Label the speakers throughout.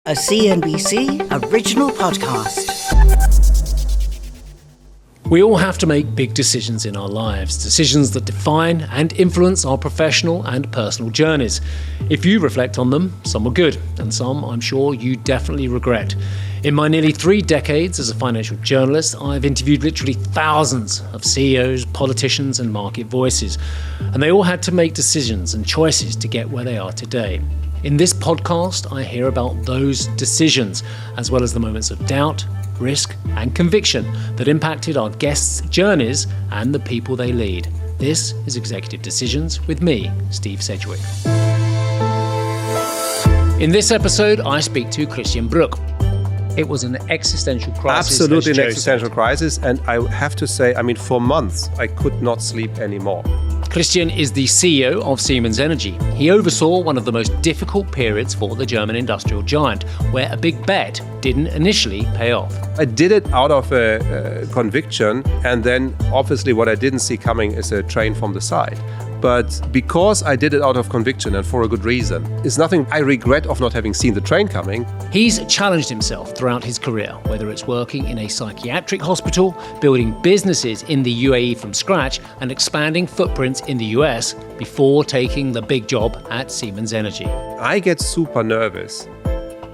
Speaker 1: a CNBC original podcast.
Speaker 2: We all have to make big decisions in our lives, decisions that define and influence our professional and personal journeys. If you reflect on them, some were good, and some I'm sure you definitely regret. In my nearly 3 decades as a financial journalist, I've interviewed literally thousands of CEOs, politicians and market voices, and they all had to make decisions and choices to get where they are today. In this podcast, I hear about those decisions, as well as the moments of doubt, risk and conviction that impacted our guests' journeys and the people they lead. This is Executive Decisions with me, Steve Sedgwick. In this episode, I speak to Christian Bruch. It was an existential crisis.
Speaker 3: Absolutely an existential crisis. And I have to say, for months, I could not sleep anymore.
Speaker 2: Christian is the CEO of Siemens Energy. He oversaw one of the most difficult periods for the German industrial giant, where a big bet didn't initially pay off.
Speaker 3: I did it out of a conviction, and then obviously what I didn't see coming is a train from the side. But because I did it out of conviction and for a good reason, it's nothing I regret of not having seen the train coming.
Speaker 2: He's challenged himself throughout his career, whether it's working in a psychiatric hospital, building businesses in the UAE from scratch, and expanding footprints in the US before taking the big job at Siemens Energy.
Speaker 3: I get super nervous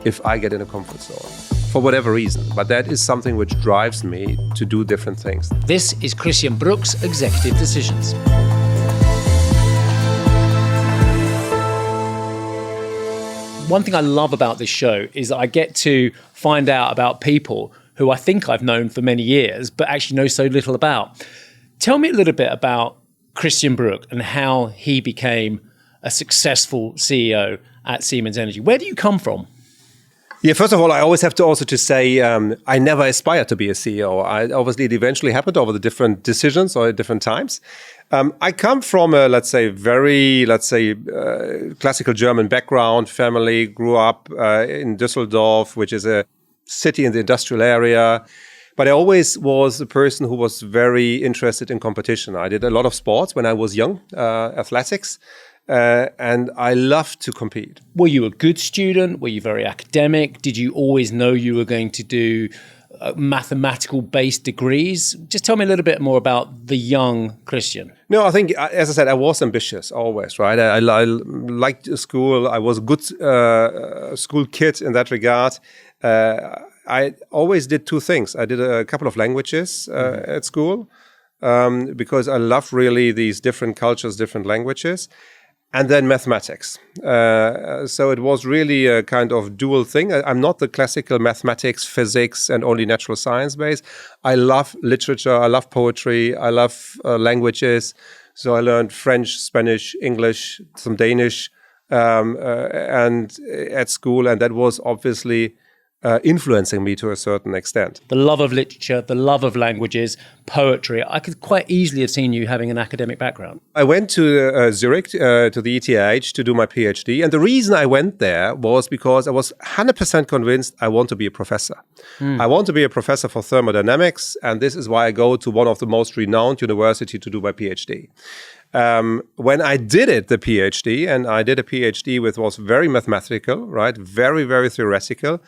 Speaker 3: if I get in a comfort zone, for whatever reason. But that is something which drives me to do different things.
Speaker 2: This is Christian Bruch's Executive Decisions. One thing I love about this show is that I get to find out about people who I think I've known for many years, but actually know so little about. Tell me a little bit about Christian Bruch and how he became a successful CEO at Siemens Energy. Where do you come from?
Speaker 3: Yeah, first of all, I always have to also say I never aspired to be a CEO. Obviously, it eventually happened over the different decisions or at different times. I come from a, very classical German background, family, grew up in Düsseldorf, which is a city in the industrial area. But I always was a person who was very interested in competition. I did a lot of sports when I was young, athletics. And I love to compete.
Speaker 2: Were you a good student? Were you very academic? Did you always know you were going to do mathematical-based degrees? Just tell me a little bit more about the young Christian.
Speaker 3: No, I think, as I said, I was ambitious always, right? I liked school. I was a good school kid in that regard. I always did 2 things. I did a couple of languages at school because I love really these different cultures, different languages. And then mathematics. So it was really a kind of dual thing. I'm not the classical mathematics, physics, and only natural science base. I love literature. I love poetry. I love languages. So I learned French, Spanish, English, some Danish, and at school. And that was obviously influencing me to a certain extent.
Speaker 2: The love of literature, the love of languages, poetry. I could quite easily have seen you having an academic background.
Speaker 3: I went to Zurich, to the ETH, to do my PhD. And the reason I went there was because I was 100% convinced I want to be a professor. I want to be a professor for thermodynamics. And this is why I go to one of the most renowned universities to do my PhD. When I did the PhD, and I did a PhD which was very mathematical, right? Very, very theoretical.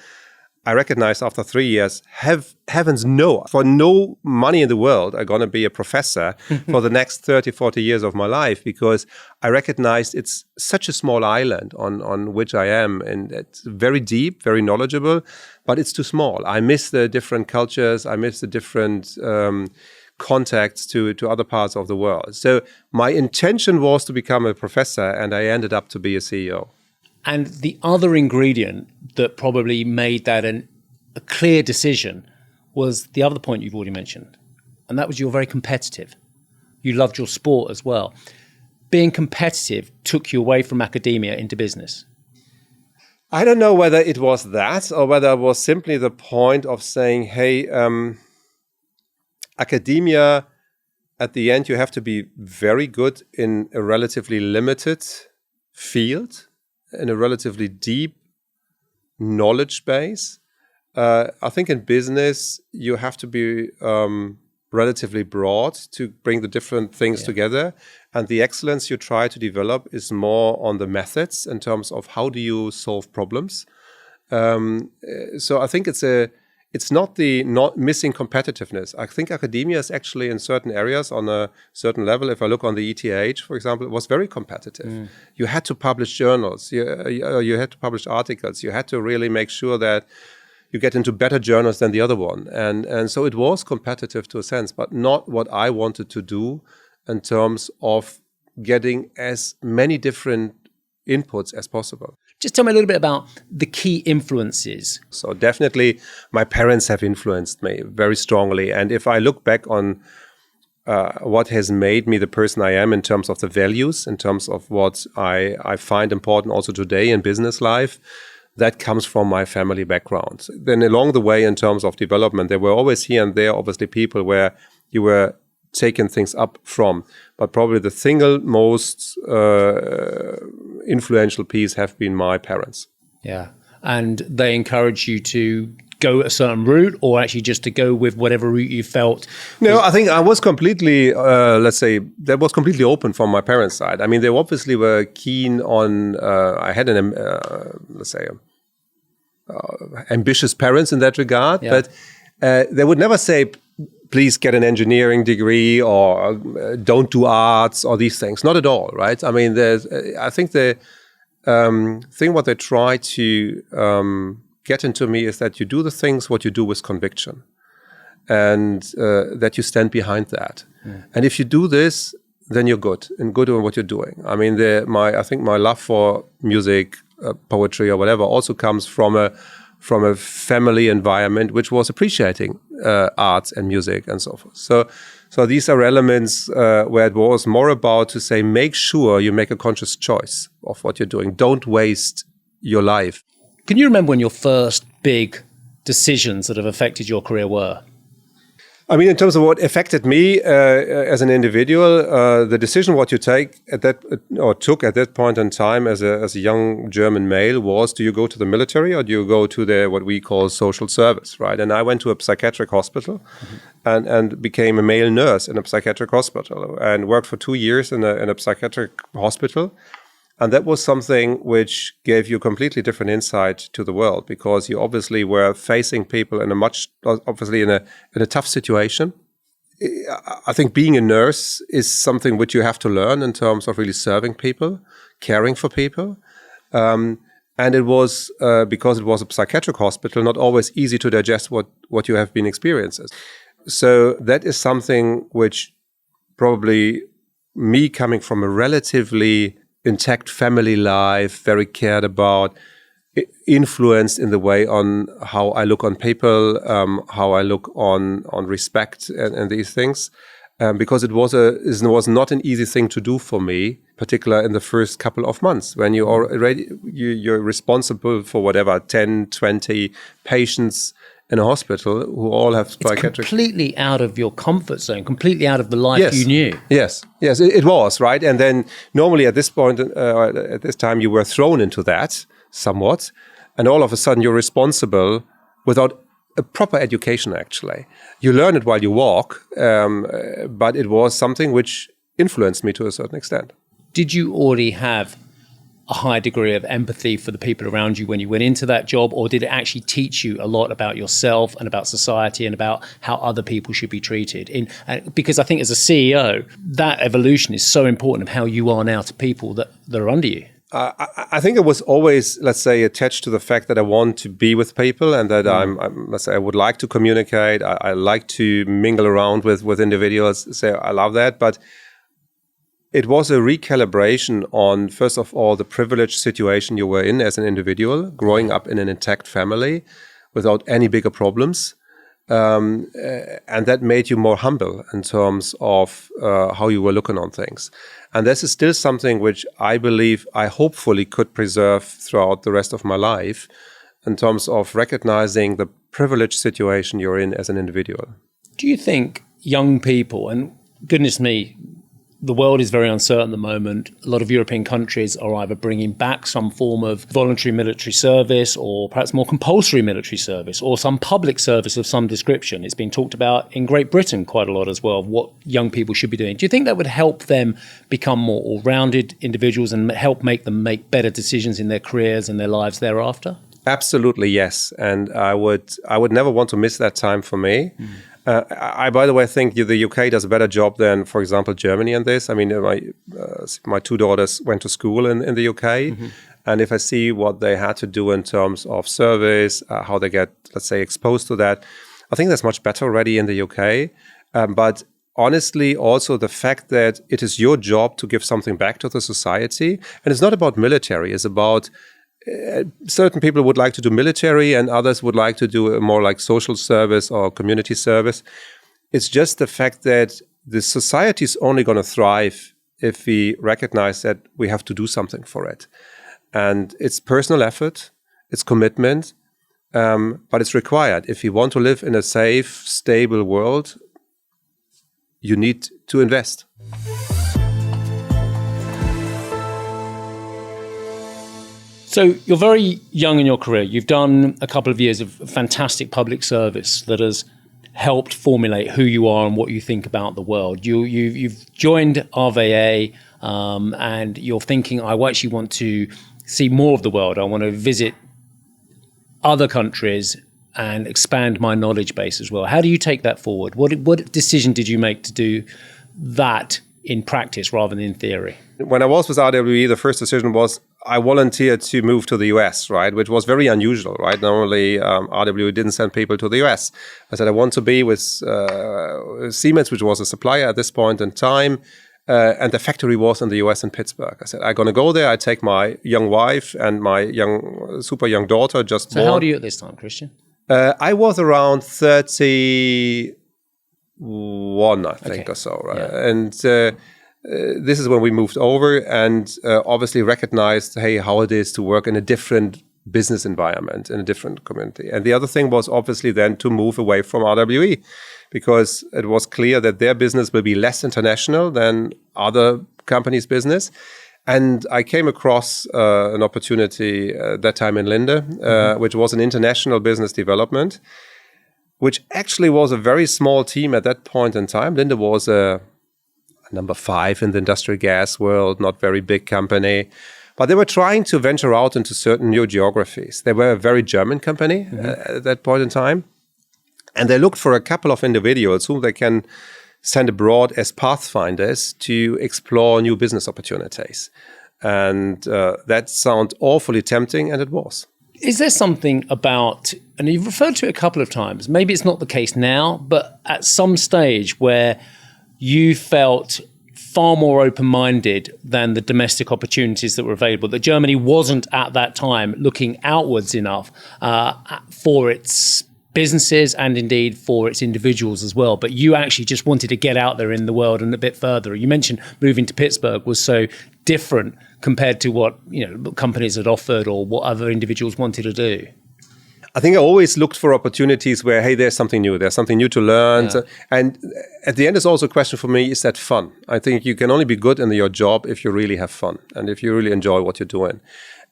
Speaker 3: I recognized after 3 years, heavens no, for no money in the world, I'm going to be a professor for the next 30, 40 years of my life, because I recognized it's such a small island on which I am, and it's very deep, very knowledgeable, but it's too small. I miss the different cultures. I miss the different contacts to other parts of the world. So my intention was to become a professor, and I ended up to be a CEO.
Speaker 2: And the other ingredient that probably made that a clear decision was the other point you've already mentioned. And that was you're very competitive. You loved your sport as well. Being competitive took you away from academia into business.
Speaker 3: I don't know whether it was that or whether it was simply the point of saying, hey, academia, at the end, you have to be very good in a relatively limited field, in a relatively deep knowledge base. I think in business, you have to be relatively broad to bring the different things together. And the excellence you try to develop is more on the methods in terms of how do you solve problems. So I think it's not the not missing competitiveness. I think academia is actually in certain areas on a certain level. If I look on the ETH, for example, it was very competitive. You had to publish journals. You had to publish articles. You had to really make sure that you get into better journals than the other one. And so it was competitive to a sense, but not what I wanted to do in terms of getting as many different inputs as possible.
Speaker 2: Just tell me a little bit about the key influences.
Speaker 3: So definitely my parents have influenced me very strongly. And if I look back on what has made me the person I am in terms of the values, in terms of what I find important also today in business life, that comes from my family background. Then along the way in terms of development, there were always here and there obviously people where you were taking things up from. But probably the single most influential piece have been my parents.
Speaker 2: Yeah. And they encourage you to go a certain route or actually just to go with whatever route you felt?
Speaker 3: No, I think I was completely, let's say, that was completely open from my parents' side. I mean, they obviously were keen on, I had an, let's say, ambitious parents in that regard, but they would never say, please get an engineering degree or don't do arts or these things. Not at all, right? I mean, I think the thing what they try to get into me is that you do the things what you do with conviction and that you stand behind that. And if you do this, then you're good and good at what you're doing. I mean, I think my love for music, poetry or whatever also comes from a family environment which was appreciating arts and music and so forth. So these are elements where it was more about to say, make sure you make a conscious choice of what you're doing. Don't waste your life.
Speaker 2: Can you remember when your first big decisions that have affected your career were?
Speaker 3: I mean, in terms of what affected me as an individual, the decision what you take at that or took at that point in time as a young German male was: do you go to the military or do you go to the what we call social service, right? And I went to a psychiatric hospital and became a male nurse in a psychiatric hospital and worked for 2 years in a psychiatric hospital. And that was something which gave you completely different insight to the world, because you obviously were facing people in a tough situation. I think being a nurse is something which you have to learn in terms of really serving people, caring for people. And it was, because it was a psychiatric hospital, not always easy to digest what you have been experiencing. So that is something which probably me coming from a relatively intact family life, very cared about, influenced in the way on how I look on people, how I look on respect and these things, because it was not an easy thing to do for me, particularly in the first couple of months when you're responsible for whatever 10, 20 patients in a hospital who all have psychiatric.
Speaker 2: It's completely out of your comfort zone, completely out of the life you knew.
Speaker 3: Yes, it was, right? And then normally at this point, at this time, you were thrown into that somewhat, and all of a sudden you're responsible without a proper education, actually. You learn it while you walk, but it was something which influenced me to a certain extent.
Speaker 2: Did you already have a high degree of empathy for the people around you when you went into that job, or did it actually teach you a lot about yourself and about society and about how other people should be treated? Because I think as a CEO, that evolution is so important of how you are now to people that are under you.
Speaker 3: I think it was always, let's say, attached to the fact that I want to be with people and that I would like to communicate. I like to mingle around with individuals. So I love that. But it was a recalibration on, first of all, the privileged situation you were in as an individual, growing up in an intact family without any bigger problems. And that made you more humble in terms of how you were looking on things. And this is still something which I believe I hopefully could preserve throughout the rest of my life in terms of recognizing the privileged situation you're in as an individual.
Speaker 2: Do you think young people, and goodness me, the world is very uncertain at the moment. A lot of European countries are either bringing back some form of voluntary military service or perhaps more compulsory military service or some public service of some description. It's been talked about in Great Britain quite a lot as well, of what young people should be doing. Do you think that would help them become more all-rounded individuals and help make them make better decisions in their careers and their lives thereafter?
Speaker 3: Absolutely, yes. And I would never want to miss that time for me. I, by the way, think the UK does a better job than, for example, Germany in this. I mean, my two daughters went to school in the UK. And if I see what they had to do in terms of service, how they get, let's say, exposed to that, I think that's much better already in the UK. But honestly, also the fact that it is your job to give something back to the society. And it's not about military. It's about certain people would like to do military and others would like to do more like social service or community service. It's just the fact that the society is only going to thrive if we recognize that we have to do something for it. And it's personal effort, it's commitment, but it's required. If you want to live in a safe, stable world, you need to invest.
Speaker 2: So you're very young in your career. You've done a couple of years of fantastic public service that has helped formulate who you are and what you think about the world. You've joined RVA and you're thinking, I actually want to see more of the world. I want to visit other countries and expand my knowledge base as well. How do you take that forward? What decision did you make to do that in practice rather than in theory? When
Speaker 3: I was with RWE, the first decision was I volunteered to move to the US, right, which was very unusual, right? Normally, RWE didn't send people to the US. I said I want to be with Siemens, which was a supplier at this point in time, and the factory was in the US in Pittsburgh. I said, I'm going to go there. I take my young wife and my super young daughter just born.
Speaker 2: So how old are you at this time, Christian?
Speaker 3: I was around 31, I think, or so, right? Yeah. And this is when we moved over and obviously recognized, hey, how it is to work in a different business environment, in a different community. And the other thing was obviously then to move away from RWE because it was clear that their business will be less international than other companies' business. And I came across an opportunity that time in Linde, which was an international business development, which actually was a very small team at that point in time. Linde was a number 5 in the industrial gas world, not very big company. But they were trying to venture out into certain new geographies. They were a very German company at that point in time. And they looked for a couple of individuals whom they can send abroad as pathfinders to explore new business opportunities. And that sounded awfully tempting, and it was.
Speaker 2: Is there something about, and you've referred to it a couple of times, maybe it's not the case now, but at some stage where you felt far more open-minded than the domestic opportunities that were available, that Germany wasn't at that time looking outwards enough for its businesses and indeed for its individuals as well, but you actually just wanted to get out there in the world and a bit further. You mentioned moving to Pittsburgh was so different compared to what companies had offered or what other individuals wanted to do.
Speaker 3: I think I always looked for opportunities where, hey, there's something new to learn. Yeah. And at the end, it's also a question for me, is that fun? I think you can only be good in your job if you really have fun and if you really enjoy what you're doing.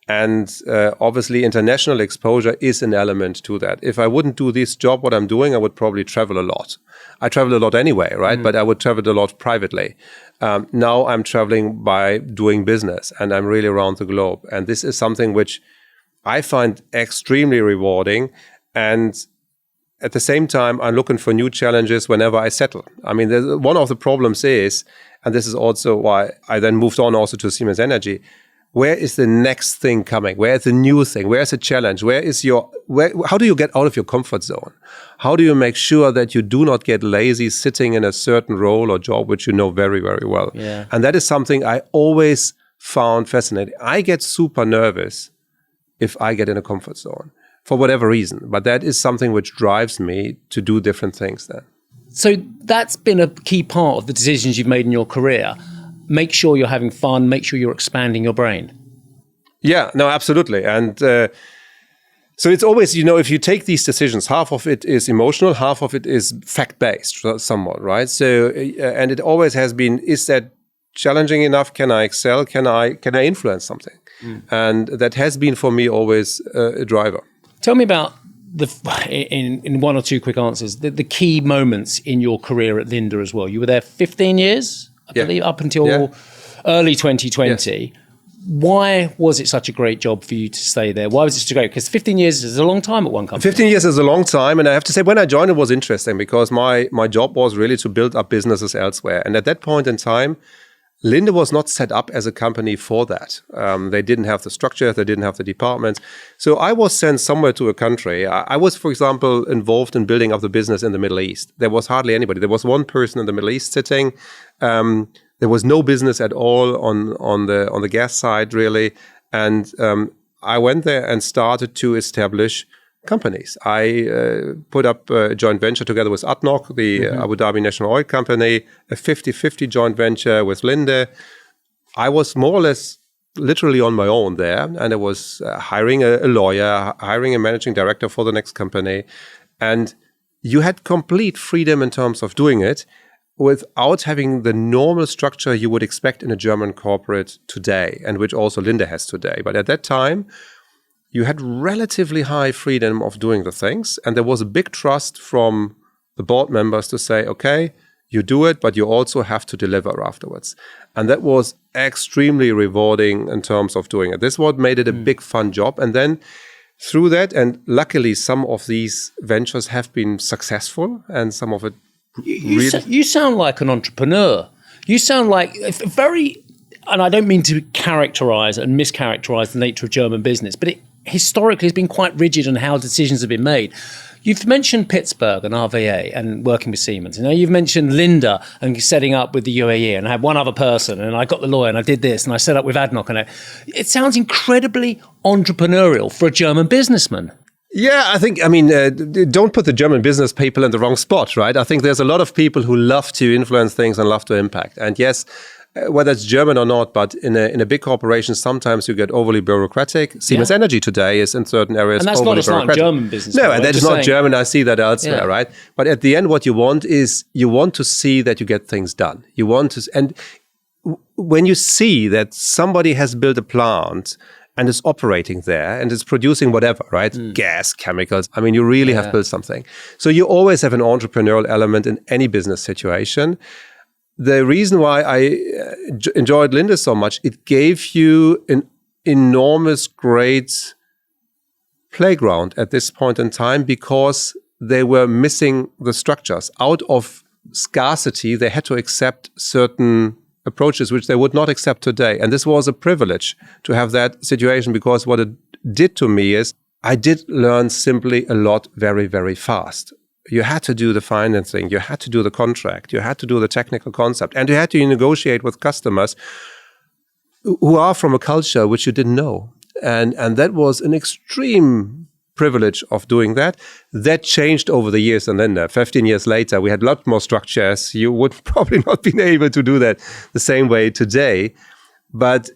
Speaker 3: And obviously, international exposure is an element to that. If I wouldn't do this job, what I'm doing, I would probably travel a lot. I travel a lot anyway, right? But I would travel a lot privately. Now I'm traveling by doing business and I'm really around the globe. And this is something which I find extremely rewarding. And at the same time, I'm looking for new challenges whenever I settle. I mean, one of the problems is, and this is also why I then moved on also to Siemens Energy, where is the next thing coming? Where is the new thing? Where is the challenge? How do you get out of your comfort zone? How do you make sure that you do not get lazy sitting in a certain role or job which you know very, very well?
Speaker 2: Yeah.
Speaker 3: And that is something I always found fascinating. I get super nervous if I get in a comfort zone for whatever reason. But that is something which drives me to do different things then.
Speaker 2: So that's been a key part of the decisions you've made in your career. Make sure you're having fun, make sure you're expanding your brain.
Speaker 3: Yeah, no, absolutely. And so it's always, if you take these decisions, half of it is emotional, half of it is fact-based somewhat, right? So, and it always has been, is that challenging enough? Can I excel? Can I influence something? And that has been for me always a driver.
Speaker 2: Tell me about in one or two quick answers, the key moments in your career at Linde as well. You were there 15 years, I believe, up until early 2020. Yes. Why was it such a great job for you to stay there? Why was it so great? Because 15 years is a long time at one company.
Speaker 3: 15 years is a long time. And I have to say, when I joined, it was interesting because my job was really to build up businesses elsewhere. And at that point in time, Linde was not set up as a company for that. They didn't have the structure. They didn't have the departments. So I was sent somewhere to a country. I was, for example, involved in building up the business in the Middle East. There was hardly anybody. There was one person in the Middle East sitting. There was no business at all on the gas side, really. And I went there and started to establish companies. I put up a joint venture together with ADNOC, the Abu Dhabi National Oil Company, a 50-50 joint venture with Linde. I was more or less literally on my own there, and I was hiring a lawyer, hiring a managing director for the next company. And you had complete freedom in terms of doing it without having the normal structure you would expect in a German corporate today, and which also Linde has today. But at that time, you had relatively high freedom of doing the things, and there was a big trust from the board members to say, okay, you do it, but you also have to deliver afterwards. And that was extremely rewarding in terms of doing it. This is what made it a big fun job. And then through that, and luckily some of these ventures have been successful, and some of it
Speaker 2: You sound like an entrepreneur. You sound like very, and I don't mean to characterize and mischaracterize the nature of German business, but it historically has been quite rigid in how decisions have been made. You've mentioned Pittsburgh and RVA and working with Siemens. You know, you've mentioned Linde and setting up with the UAE, and I had one other person, and I got the lawyer, and I did this, and I set up with ADNOC. And it sounds incredibly entrepreneurial for a German businessman.
Speaker 3: Yeah, I mean, don't put the German business people in the wrong spot, right? I think there's a lot of people who love to influence things and love to impact. And yes, whether it's German or not, but in a big corporation, sometimes you get overly bureaucratic. Siemens Energy today is in certain areas overly bureaucratic.
Speaker 2: And that's not German business.
Speaker 3: No, and that is not German. I see that elsewhere, right? But at the end, what you want is you want to see that you get things done. You want to, and when you see that somebody has built a plant and is operating there and is producing whatever, right? Gas, chemicals. I mean, you really have built something. So you always have an entrepreneurial element in any business situation. The reason why I enjoyed Linde so much, it gave you an enormous, great playground at this point in time because they were missing the structures. Out of scarcity, they had to accept certain approaches which they would not accept today. And this was a privilege to have that situation, because what it did to me is I did learn simply a lot very, very fast. You had to do the financing, you had to do the contract, you had to do the technical concept, and you had to negotiate with customers who are from a culture which you didn't know. And that was an extreme privilege of doing that. That changed over the years, and then 15 years later, we had a lot more structures. You would probably not been able to do that the same way today. But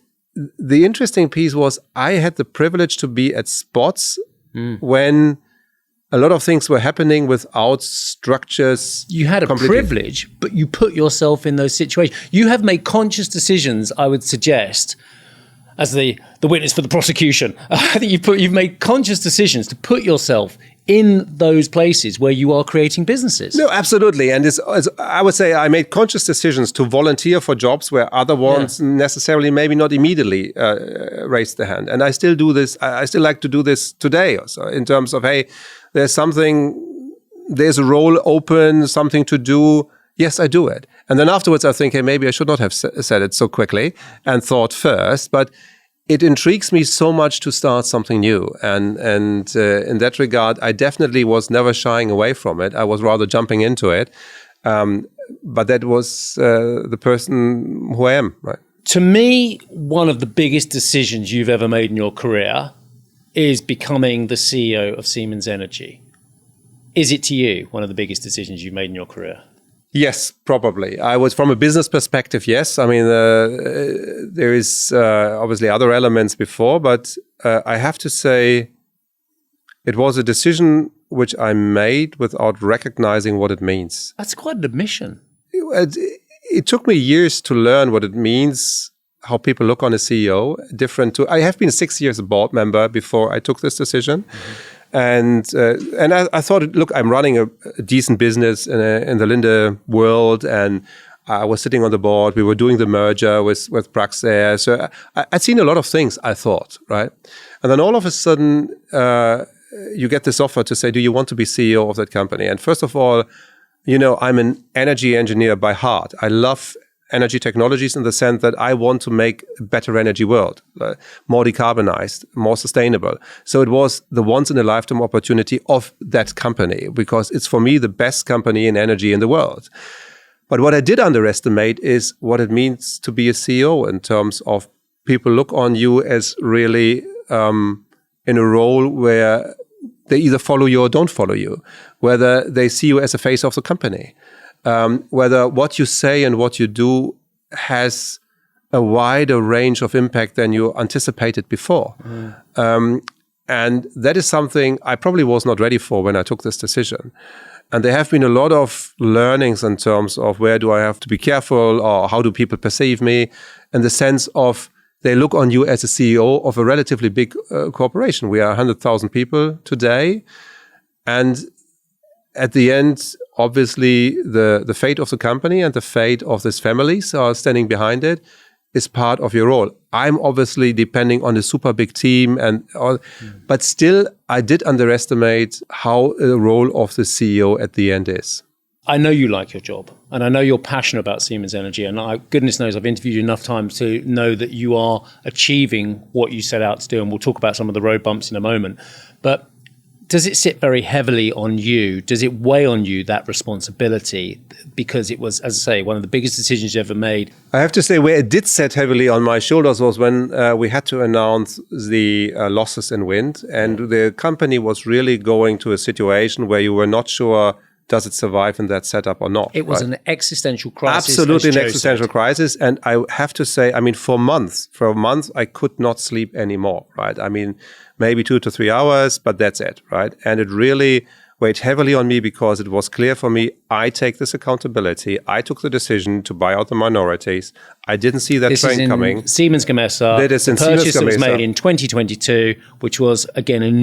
Speaker 3: the interesting piece was I had the privilege to be at spots when a lot of things were happening without structures.
Speaker 2: You had a privilege, but you put yourself in those situations. You have made conscious decisions, I would suggest, as the witness for the prosecution. I think you've made conscious decisions to put yourself in those places where you are creating businesses.
Speaker 3: No, absolutely. And I would say I made conscious decisions to volunteer for jobs where other ones necessarily maybe not immediately raised their hand. And I still do this. I still like to do this today also, in terms of, hey, there's a role open, something to do. Yes, I do it. And then afterwards I think, hey, maybe I should not have said it so quickly and thought first. But it intrigues me so much to start something new. And in that regard, I definitely was never shying away from it. I was rather jumping into it. But that was the person who I am, right?
Speaker 2: To me, one of the biggest decisions you've ever made in your career is becoming the CEO of Siemens Energy. Is it to you one of the biggest decisions you've made in your career?
Speaker 3: Yes, probably. I was, from a business perspective, yes. I mean, there is obviously other elements before, but I have to say it was a decision which I made without recognizing what it means.
Speaker 2: That's quite an admission.
Speaker 3: It took me years to learn what it means, how people look on a CEO, I have been 6 years a board member before I took this decision. And I thought, look, I'm running a decent business in the Linde world, and I was sitting on the board. We were doing the merger with Bruch there. So I'd seen a lot of things, I thought, right? And then all of a sudden, you get this offer to say, do you want to be CEO of that company? And first of all, I'm an energy engineer by heart. I love energy technologies in the sense that I want to make a better energy world, more decarbonized, more sustainable. So it was the once-in-a-lifetime opportunity of that company because it's, for me, the best company in energy in the world. But what I did underestimate is what it means to be a CEO in terms of people look on you as really in a role where they either follow you or don't follow you, whether they see you as a face of the company, whether what you say and what you do has a wider range of impact than you anticipated before. And that is something I probably was not ready for when I took this decision. And there have been a lot of learnings in terms of where do I have to be careful or how do people perceive me, in the sense of they look on you as a CEO of a relatively big corporation. We are 100,000 people today. And at the end, obviously, the fate of the company and the fate of these families are standing behind it is part of your role. I'm obviously depending on a super big team, but still, I did underestimate how the role of the CEO at the end is.
Speaker 2: I know you like your job, and I know you're passionate about Siemens Energy, and goodness knows I've interviewed you enough times to know that you are achieving what you set out to do, and we'll talk about some of the road bumps in a moment. But does it sit very heavily on you? Does it weigh on you, that responsibility? Because it was, as I say, one of the biggest decisions you ever made.
Speaker 3: I have to say where it did sit heavily on my shoulders was when we had to announce the losses in wind. And the company was really going to a situation where you were not sure, does it survive in that setup or not?
Speaker 2: It was an existential crisis.
Speaker 3: Absolutely an existential crisis. And I have to say, for a month, I could not sleep anymore, right? Maybe 2 to 3 hours, but that's it, right? And it really weighed heavily on me because it was clear for me, I take this accountability. I took the decision to buy out the minorities. I didn't see that train coming.
Speaker 2: Siemens Gamesa.
Speaker 3: That is in
Speaker 2: the purchase
Speaker 3: Siemens
Speaker 2: that was made in 2022, which was, again, an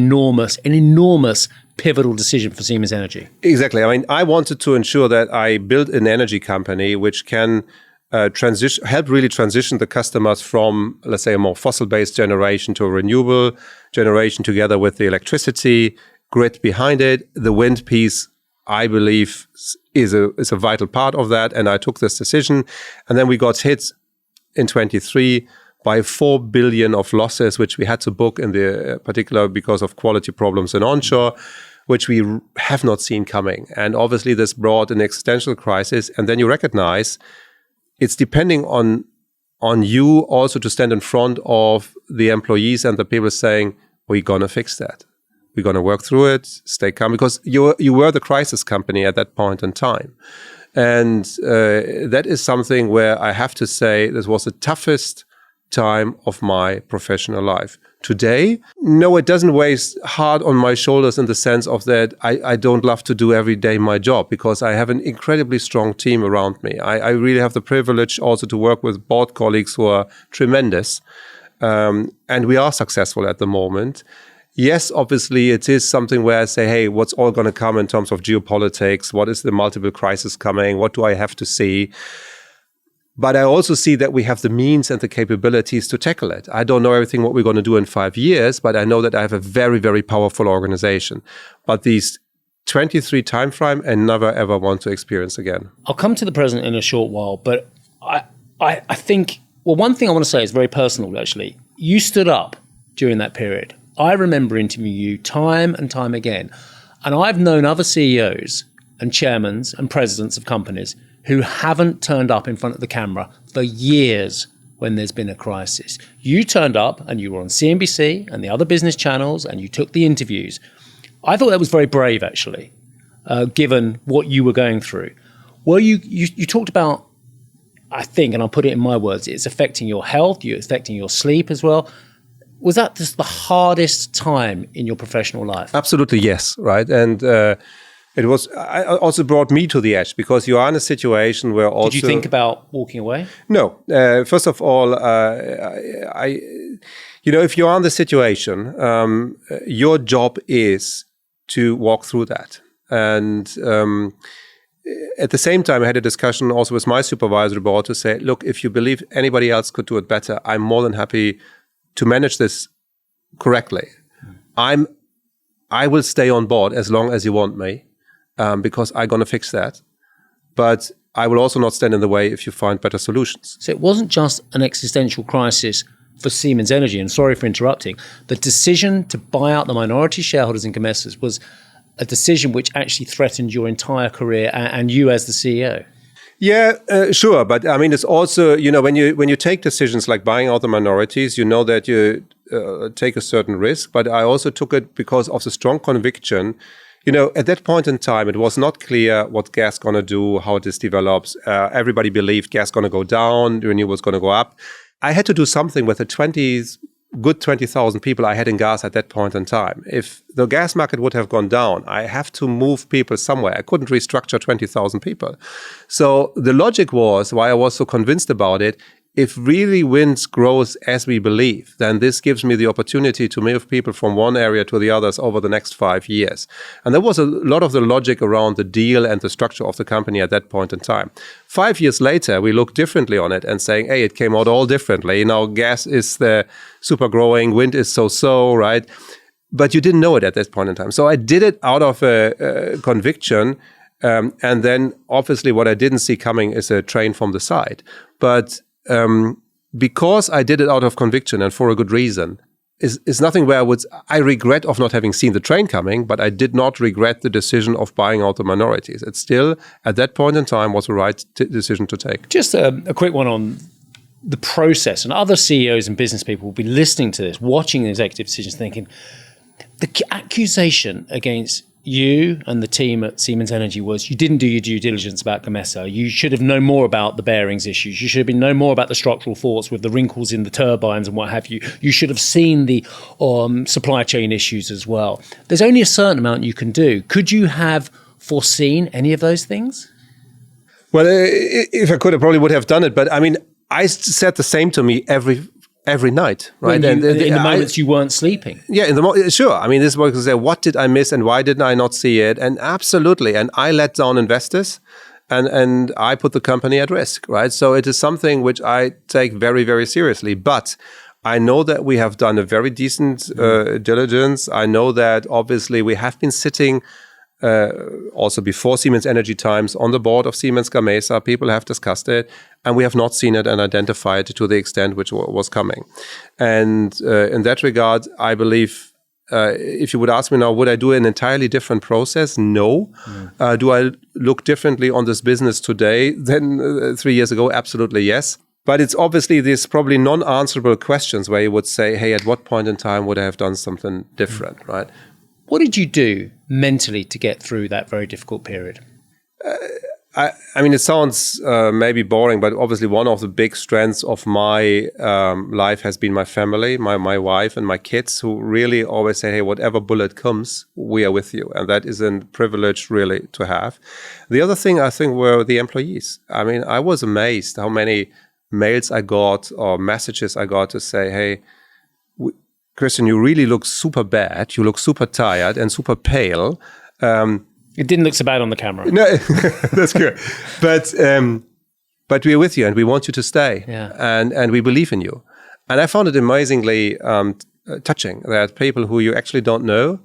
Speaker 2: enormous pivotal decision for Siemens Energy.
Speaker 3: Exactly. I wanted to ensure that I build an energy company which can help really transition the customers from, let's say, a more fossil-based generation to a renewable generation, together with the electricity grid behind it. The wind piece, I believe, is a vital part of that. And I took this decision. And then we got hit in 23 by 4 billion of losses, which we had to book in the particular because of quality problems in onshore, which we have not seen coming. And obviously this brought an existential crisis. And then you recognize it's depending on you also to stand in front of the employees and the people saying, we're going to fix that. We're going to work through it, stay calm, because you were the crisis company at that point in time. And that is something where I have to say this was the toughest time of my professional life. Today, no, it doesn't weigh hard on my shoulders in the sense of that I don't love to do every day my job because I have an incredibly strong team around me. I really have the privilege also to work with board colleagues who are tremendous. And we are successful at the moment. Yes, obviously, it is something where I say, hey, what's all going to come in terms of geopolitics? What is the multiple crisis coming? What do I have to see? But I also see that we have the means and the capabilities to tackle it. I don't know everything what we're going to do in 5 years, but I know that I have a very, very powerful organization. But these 23 time frame, I never, ever want to experience again.
Speaker 2: I'll come to the present in a short while, but I think, well, one thing I want to say is very personal, actually. You stood up during that period. I remember interviewing you time and time again. And I've known other CEOs and chairmen and presidents of companies who haven't turned up in front of the camera for years when there's been a crisis. You turned up and you were on CNBC and the other business channels and you took the interviews. I thought that was very brave, actually, given what you were going through. Well, you talked about, I think, and I'll put it in my words, it's affecting your health, it's affecting your sleep as well. Was that just the hardest time in your professional life?
Speaker 3: Absolutely, yes, right? And it also brought me to the edge because you are in a situation where also...
Speaker 2: Did you think about walking away?
Speaker 3: No. First of all, if you are in the situation, your job is to walk through that. And at the same time, I had a discussion also with my supervisory board to say, look, if you believe anybody else could do it better, I'm more than happy to manage this correctly. I will stay on board as long as you want me, because I'm going to fix that. But I will also not stand in the way if you find better solutions.
Speaker 2: So it wasn't just an existential crisis for Siemens Energy, and sorry for interrupting. The decision to buy out the minority shareholders in Gamesa was a decision which actually threatened your entire career and you as the CEO.
Speaker 3: Yeah, sure. But I mean, it's also, when you take decisions like buying out the minorities, you know that you take a certain risk. But I also took it because of the strong conviction. At that point in time, it was not clear what gas going to do, how this develops. Everybody believed gas going to go down, renewables going to go up. I had to do something with the 20,000 people I had in gas at that point in time. If the gas market would have gone down, I have to move people somewhere. I couldn't restructure 20,000 people. So the logic was, why I was so convinced about it, if really wind grows as we believe, then this gives me the opportunity to move people from one area to the others over the next 5 years. And there was a lot of the logic around the deal and the structure of the company at that point in time. 5 years later, we look differently on it and saying, hey, it came out all differently. Gas is the super growing, wind is so, right? But you didn't know it at that point in time. So I did it out of a conviction. And then obviously what I didn't see coming is a train from the side. But because I did it out of conviction and for a good reason, is nothing where I regret of not having seen the train coming, but I did not regret the decision of buying out the minorities. It still, at that point in time, was the right decision to take.
Speaker 2: Just a quick one on the process, and other CEOs and business people will be listening to this, watching the executive decisions, thinking, the accusation against you and the team at Siemens Energy was you didn't do your due diligence about Gamesa. You should have known more about the bearings issues. You should have known more about the structural faults with the wrinkles in the turbines and what have you. You should have seen the supply chain issues as well. There's only a certain amount you can do. Could you have foreseen any of those things?
Speaker 3: Well, if I could, I probably would have done it. But I mean, I said the same to me every night, right?
Speaker 2: In the moments you weren't sleeping.
Speaker 3: Yeah, sure. I mean, this was to say, what did I miss and why didn't I not see it? And absolutely. And I let down investors and I put the company at risk, right? So it is something which I take very, very seriously. But I know that we have done a very decent diligence. I know that obviously we have been sitting also before Siemens Energy times on the board of Siemens Gamesa. People have discussed it and we have not seen it and identified it to the extent which was coming. And in that regard, I believe if you would ask me now, would I do an entirely different process? No. Do I look differently on this business today than 3 years ago? Absolutely, yes. But it's obviously these probably non-answerable questions where you would say, hey, at what point in time would I have done something different, right?
Speaker 2: What did you do mentally to get through that very difficult period?
Speaker 3: I mean, it sounds maybe boring, but obviously one of the big strengths of my life has been my family, my wife and my kids, who really always say, hey, whatever bullet comes, we are with you. And that is a privilege really to have. The other thing I think were the employees. I mean, I was amazed how many mails I got or messages I got to say, hey, Christian, you really look super bad. You look super tired and super pale.
Speaker 2: It didn't look so bad on the camera.
Speaker 3: No, that's good. But we're with you and we want you to stay.
Speaker 2: Yeah.
Speaker 3: And we believe in you. And I found it amazingly touching that people who you actually don't know,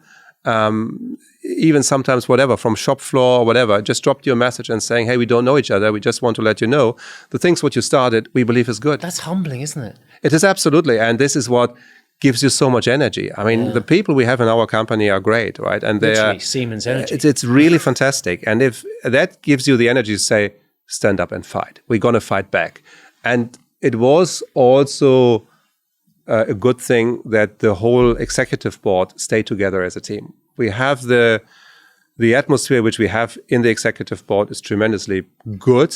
Speaker 3: even sometimes whatever, from shop floor or whatever, just dropped you a message and saying, hey, we don't know each other. We just want to let you know the things what you started, we believe is good.
Speaker 2: That's humbling, isn't it?
Speaker 3: It is absolutely. And this is what gives you so much energy. I mean, the people we have in our company are great, right? And they are
Speaker 2: Siemens Energy.
Speaker 3: It's really fantastic. And if that gives you the energy to say, stand up and fight, we're going to fight back. And it was also a good thing that the whole executive board stayed together as a team. We have the atmosphere which we have in the executive board is tremendously good,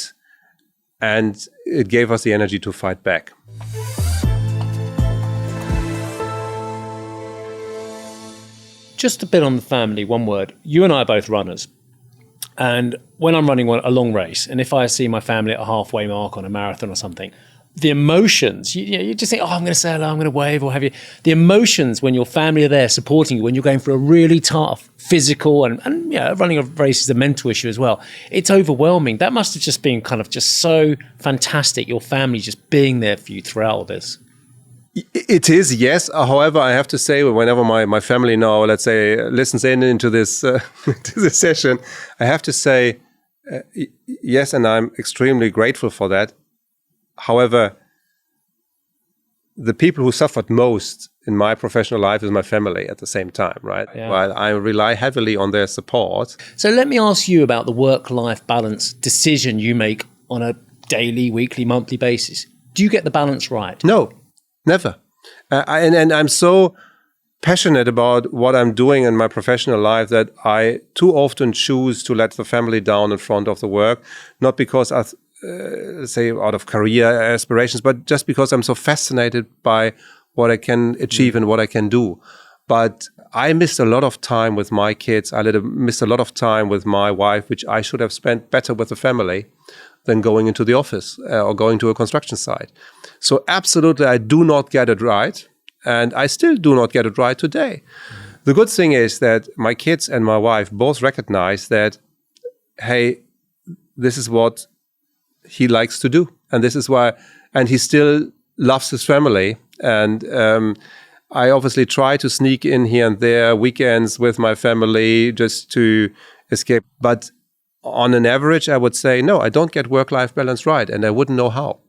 Speaker 3: and it gave us the energy to fight back.
Speaker 2: Just a bit on the family, one word. You and I are both runners. And when I'm running a long race, and if I see my family at a halfway mark on a marathon or something, the emotions, you just think, oh, I'm going to say hello, I'm going to wave, or have you. The emotions when your family are there supporting you, when you're going through a really tough physical and running a race is a mental issue as well. It's overwhelming. That must have just been kind of just so fantastic, your family just being there for you throughout all this.
Speaker 3: It is, yes. However, I have to say, whenever my family now, let's say, listens into this to this session, I have to say, yes, and I'm extremely grateful for that. However, the people who suffered most in my professional life is my family at the same time, right?
Speaker 2: Yeah.
Speaker 3: While I rely heavily on their support.
Speaker 2: So let me ask you about the work-life balance decision you make on a daily, weekly, monthly basis. Do you get the balance right?
Speaker 3: No, never. And I'm so passionate about what I'm doing in my professional life that I too often choose to let the family down in front of the work, not because I say out of career aspirations, but just because I'm so fascinated by what I can achieve and what I can do. But I missed a lot of time with my kids. I missed a lot of time with my wife, which I should have spent better with the family than going into the office or going to a construction site. So absolutely, I do not get it right. And I still do not get it right today. The good thing is that my kids and my wife both recognize that, hey, this is what he likes to do. And this is why, and he still loves his family. And I obviously try to sneak in here and there weekends with my family just to escape. But on an average, I would say, no, I don't get work-life balance right. And I wouldn't know how.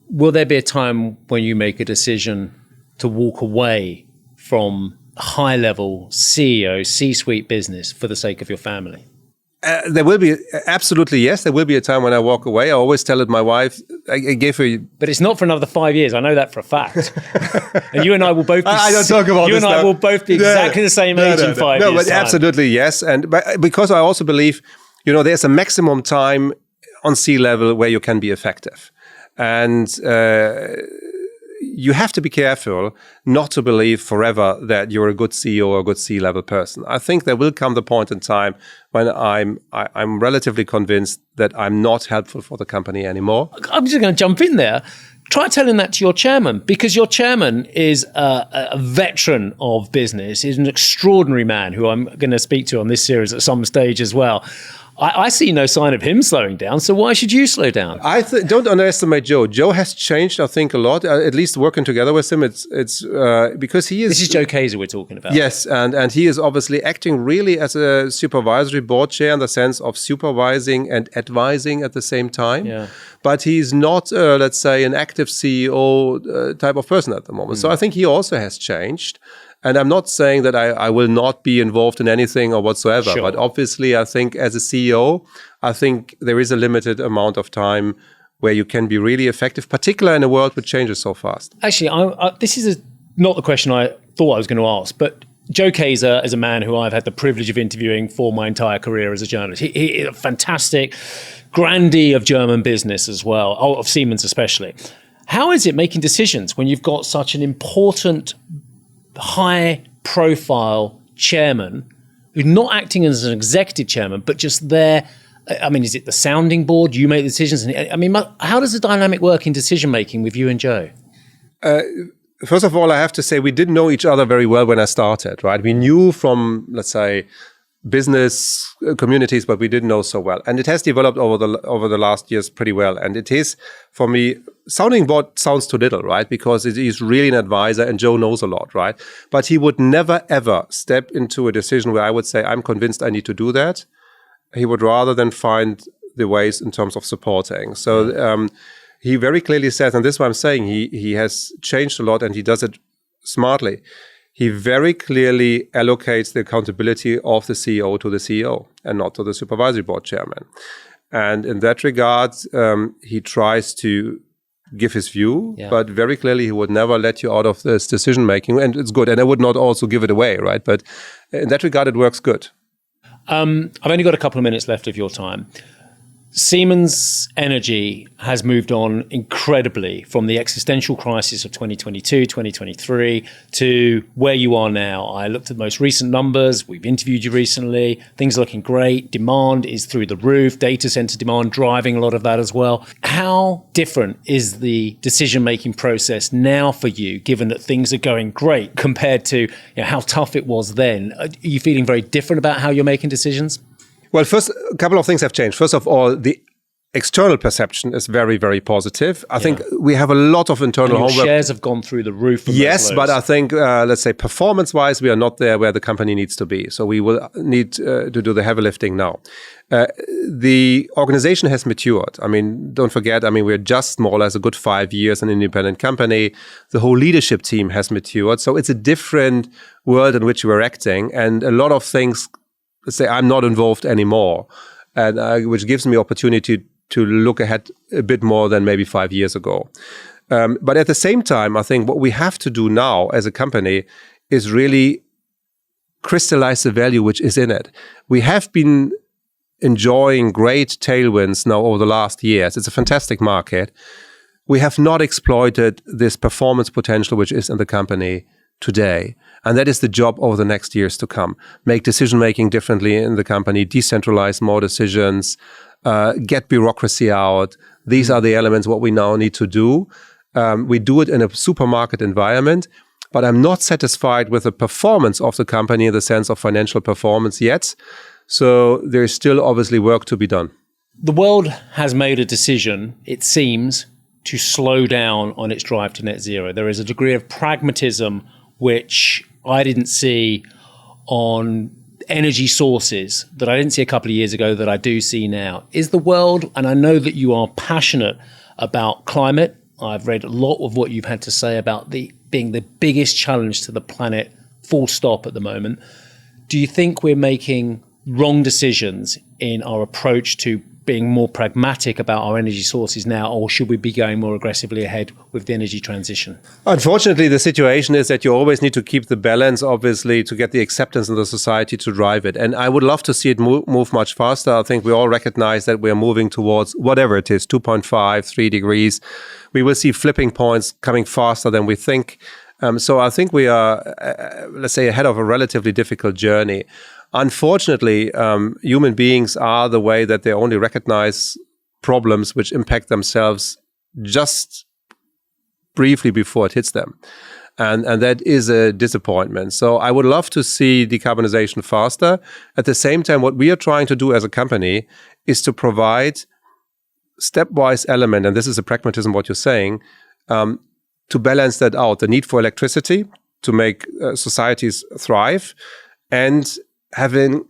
Speaker 2: Will there be a time when you make a decision to walk away from high-level CEO, C-suite business for the sake of your family?
Speaker 3: There will be, absolutely yes. There will be a time when I walk away. I always tell it my wife. I gave her.
Speaker 2: But it's not for another 5 years. I know that for a fact. And you and I will both be.
Speaker 3: I don't talk about
Speaker 2: you
Speaker 3: this
Speaker 2: and I
Speaker 3: now.
Speaker 2: will both be exactly the same age in 5 years.
Speaker 3: No, but
Speaker 2: time.
Speaker 3: absolutely yes. And because I also believe, there's a maximum time on C-level where you can be effective, and you have to be careful not to believe forever that you're a good CEO or a good C-level person. I think there will come the point in time when I'm relatively convinced that I'm not helpful for the company anymore.
Speaker 2: I'm just going to jump in there. Try telling that to your chairman, because your chairman is a veteran of business. He's an extraordinary man who I'm going to speak to on this series at some stage as well. I see no sign of him slowing down, so why should you slow down?
Speaker 3: Don't underestimate Joe. Joe has changed, I think, a lot. At least working together with him, it's because he is.
Speaker 2: This is Joe Kaeser we're talking about.
Speaker 3: Yes, and he is obviously acting really as a supervisory board chair in the sense of supervising and advising at the same time.
Speaker 2: Yeah.
Speaker 3: But he's not, let's say, an active CEO type of person at the moment. So I think he also has changed. And I'm not saying that I will not be involved in anything or whatsoever,
Speaker 2: Sure.
Speaker 3: but obviously I think as a CEO, I think there is a limited amount of time where you can be really effective, particularly in a world which changes so fast.
Speaker 2: Actually, this is not the question I thought I was going to ask, but Joe Kaeser is a man who I've had the privilege of interviewing for my entire career as a journalist. He is a fantastic grandee of German business as well, of Siemens especially. How is it making decisions when you've got such an important high-profile chairman who's not acting as an executive chairman, but just there? I mean, is it the sounding board? You make the decisions? I mean, how does the dynamic work in decision-making with you and Joe?
Speaker 3: First of all, I have to say we didn't know each other very well when I started, right? We knew from, let's say, business communities, but we didn't know so well. And it has developed over the last years pretty well. And it is, for me, sounding board sounds too little, right? Because it is really an advisor and Joe knows a lot, right? But he would never, ever step into a decision where I would say, I'm convinced I need to do that. He would rather than find the ways in terms of supporting. So he very clearly says, and this is what I'm saying, he has changed a lot and he does it smartly. He very clearly allocates the accountability of the CEO to the CEO and not to the supervisory board chairman. And in that regard, he tries to give his view, but very clearly he would never let you out of this decision-making. And it's good. And I would not also give it away, right? But in that regard, it works good.
Speaker 2: I've only got a couple of minutes left of your time. Siemens Energy has moved on incredibly from the existential crisis of 2022, 2023 to where you are now. I looked at the most recent numbers. We've interviewed you recently. Things are looking great. Demand is through the roof. Data center demand driving a lot of that as well. How different is the decision-making process now for you, given that things are going great compared to how tough it was then? Are you feeling very different about how you're making decisions?
Speaker 3: Well, first, a couple of things have changed. First of all, the external perception is very, very positive. I think we have a lot of internal
Speaker 2: and your
Speaker 3: homework.
Speaker 2: Shares have gone through the roof.
Speaker 3: Yes, but I think, let's say, performance-wise, we are not there where the company needs to be. So we will need to do the heavy lifting now. The organization has matured. I mean, don't forget, we're just more or less a good 5 years an independent company. The whole leadership team has matured. So it's a different world in which we're acting. And a lot of things, let's say, I'm not involved anymore, and which gives me opportunity to look ahead a bit more than maybe 5 years ago. But at the same time, I think what we have to do now as a company is really crystallize the value which is in it. We have been enjoying great tailwinds now over the last years. It's a fantastic market. We have not exploited this performance potential which is in the company today. And that is the job over the next years to come. Make decision-making differently in the company, decentralize more decisions, get bureaucracy out. These are the elements what we now need to do. We do it in a supermarket environment, but I'm not satisfied with the performance of the company in the sense of financial performance yet. So there is still obviously work to be done.
Speaker 2: The world has made a decision, it seems, to slow down on its drive to net zero. There is a degree of pragmatism which I didn't see on energy sources that I didn't see a couple of years ago that I do see now. Is the world, and I know that you are passionate about climate. I've read a lot of what you've had to say about being the biggest challenge to the planet, full stop at the moment. Do you think we're making wrong decisions in our approach to being more pragmatic about our energy sources now, or should we be going more aggressively ahead with the energy transition?
Speaker 3: Unfortunately, the situation is that you always need to keep the balance, obviously, to get the acceptance in the society to drive it. And I would love to see it move much faster. I think we all recognize that we are moving towards whatever it is, 2.5, 3 degrees. We will see flipping points coming faster than we think. So I think we are, let's say, ahead of a relatively difficult journey. Unfortunately, human beings are the way that they only recognize problems which impact themselves just briefly before it hits them. And that is a disappointment. So I would love to see decarbonization faster. At the same time, what we are trying to do as a company is to provide stepwise element, and this is a pragmatism, what you're saying, to balance that out. The need for electricity to make societies thrive, and having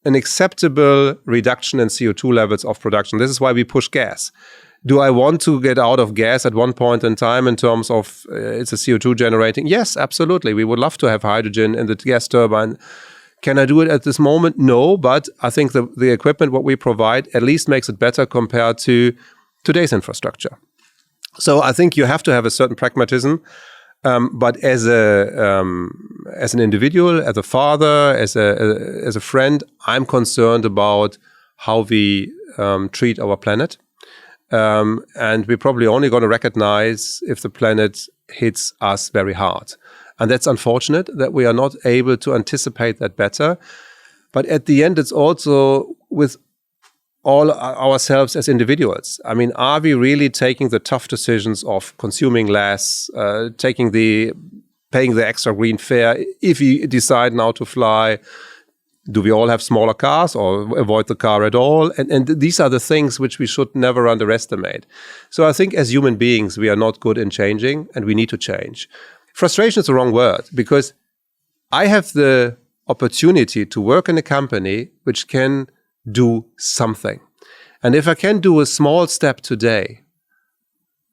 Speaker 3: an acceptable reduction in CO2 levels of production. This is why we push gas. Do I want to get out of gas at one point in time in terms of it's a CO2 generating? Yes, absolutely. We would love to have hydrogen in the gas turbine. Can I do it at this moment? No, but I think the equipment, what we provide, at least makes it better compared to today's infrastructure. So I think you have to have a certain pragmatism. But as an individual, as a father, as a friend, I'm concerned about how we treat our planet, and we're probably only going to recognize if the planet hits us very hard, and that's unfortunate that we are not able to anticipate that better. But at the end, it's also with all ourselves as individuals. I mean, are we really taking the tough decisions of consuming less, paying the extra green fare? If we decide now to fly, do we all have smaller cars or avoid the car at all? And these are the things which we should never underestimate. So I think as human beings, we are not good in changing, and we need to change. Frustration is the wrong word, because I have the opportunity to work in a company which can do something. And if I can do a small step today,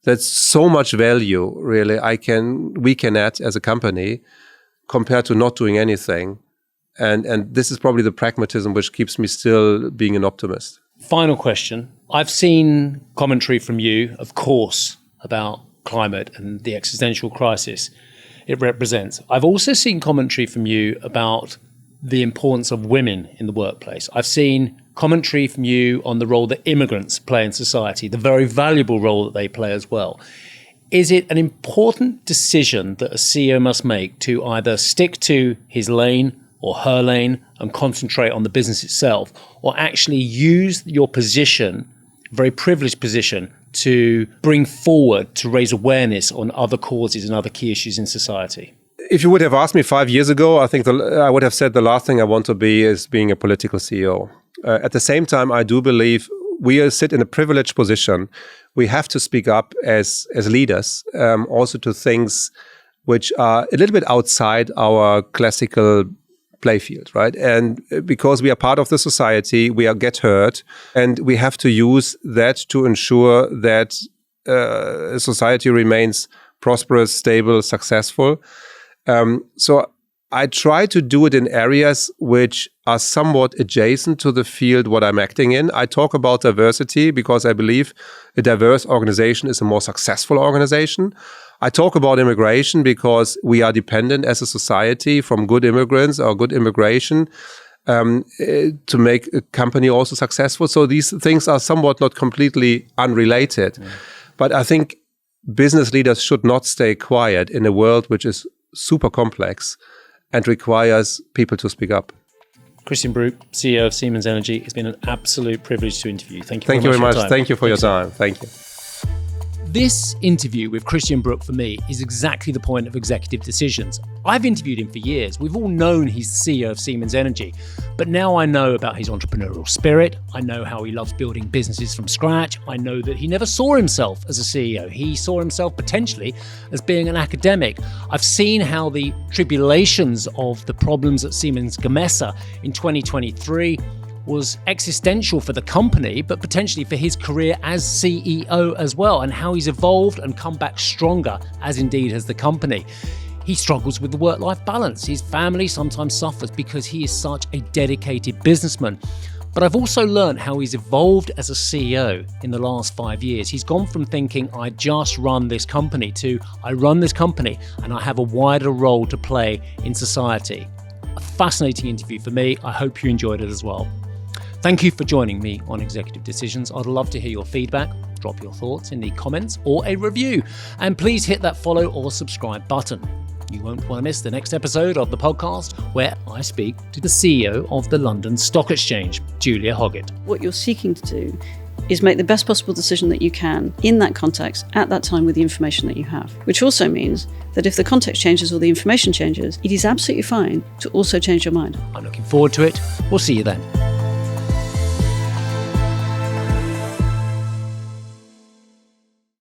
Speaker 3: that's so much value, really, we can add as a company compared to not doing anything. And this is probably the pragmatism which keeps me still being an optimist.
Speaker 2: Final question. I've seen commentary from you, of course, about climate and the existential crisis it represents. I've also seen commentary from you about the importance of women in the workplace. I've seen commentary from you on the role that immigrants play in society, the very valuable role that they play as well. Is it an important decision that a CEO must make to either stick to his lane or her lane and concentrate on the business itself, or actually use your position, very privileged position, to bring forward, to raise awareness on other causes and other key issues in society?
Speaker 3: If you would have asked me 5 years ago, I think I would have said the last thing I want to be is being a political CEO. At the same time, I do believe we sit in a privileged position. We have to speak up as leaders, also to things which are a little bit outside our classical playfield, right? And because we are part of the society, we get heard, and we have to use that to ensure that society remains prosperous, stable, successful. So I try to do it in areas which are somewhat adjacent to the field what I'm acting in. I talk about diversity because I believe a diverse organization is a more successful organization. I talk about immigration because we are dependent as a society from good immigrants or good immigration to make a company also successful. So these things are somewhat not completely unrelated. But I think business leaders should not stay quiet in a world which is super complex and requires people to speak up.
Speaker 2: Christian Bruch, CEO of Siemens Energy, it's been an absolute privilege to interview. Thank you
Speaker 3: very much.
Speaker 2: For your time.
Speaker 3: Thank you for your time. Thank you.
Speaker 2: This interview with Christian Bruch, for me, is exactly the point of executive decisions. I've interviewed him for years. We've all known he's the CEO of Siemens Energy. But now I know about his entrepreneurial spirit. I know how he loves building businesses from scratch. I know that he never saw himself as a CEO. He saw himself potentially as being an academic. I've seen how the tribulations of the problems at Siemens Gamesa in 2023 was existential for the company, but potentially for his career as CEO as well, and how he's evolved and come back stronger, as indeed has the company. He struggles with the work-life balance. His family sometimes suffers because he is such a dedicated businessman. But I've also learned how he's evolved as a CEO in the last 5 years. He's gone from thinking, I just run this company, to I run this company and I have a wider role to play in society. A fascinating interview for me. I hope you enjoyed it as well. Thank you for joining me on Executive Decisions. I'd love to hear your feedback. Drop your thoughts in the comments or a review. And please hit that follow or subscribe button. You won't want to miss the next episode of the podcast where I speak to the CEO of the London Stock Exchange, Julia Hoggett.
Speaker 4: What you're seeking to do is make the best possible decision that you can in that context at that time with the information that you have, which also means that if the context changes or the information changes, it is absolutely fine to also change your mind.
Speaker 2: I'm looking forward to it. We'll see you then.